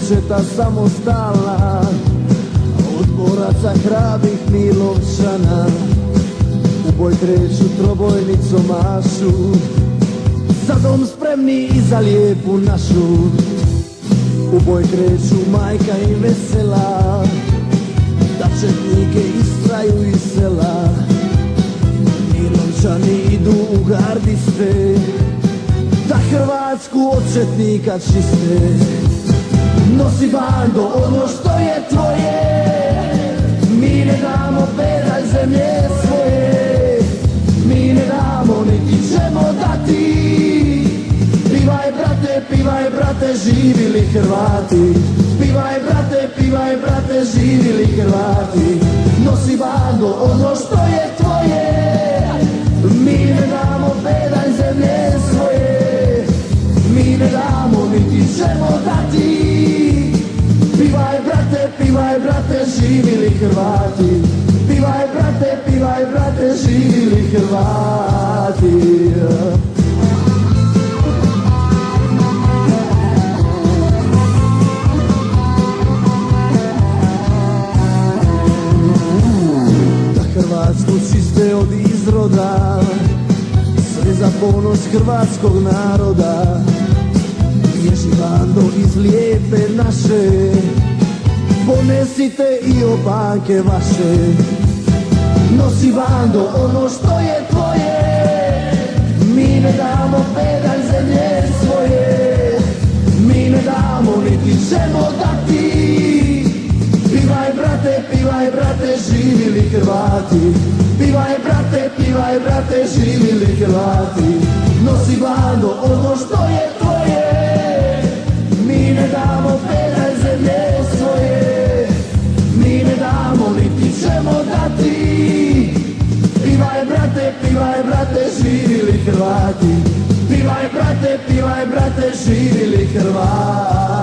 početa samostalna, od boraca hrabrih Milovčana. U boj kreću trobojnicom mašu, za dom spremni i za lijepu našu. U boj kreću majka i vesela, da četnike istraju iz sela. Milovčani idu u gardiste, da Hrvatsku od četnika čiste. Nosi bando ono što je tvoje, mi ne damo pedalj zemlje svoje, mi ne damo niti ćemo dati. Pivaj brate, živili Hrvati, pivaj brate, živili Hrvati. Nosi bando ono što je tvoje, mi ne damo pedalj zemlje svoje, mi ne damo niti ćemo dati. Pivaj brate, živili Hrvati, pivaj brate, živili Hrvati. Hrvatsku čiste od izroda, sve za ponos hrvatskog naroda. Bježi bando iz lijepe naše, ponesite i opanke vaše. Nosi bando ono što je tvoje, mi ne damo pedalj zemlje svoje, mi ne damo niti ćemo dati. Pivaj brate, živili Hrvati, pivaj brate, živili Hrvati. Nosi bando ono što je tvoje, mi ne damo pedalj zemlje svoje, mi ne damo niti ćemo dati. Pivaj brate, živili Hrvati, pivaj brate, živili Hrvati.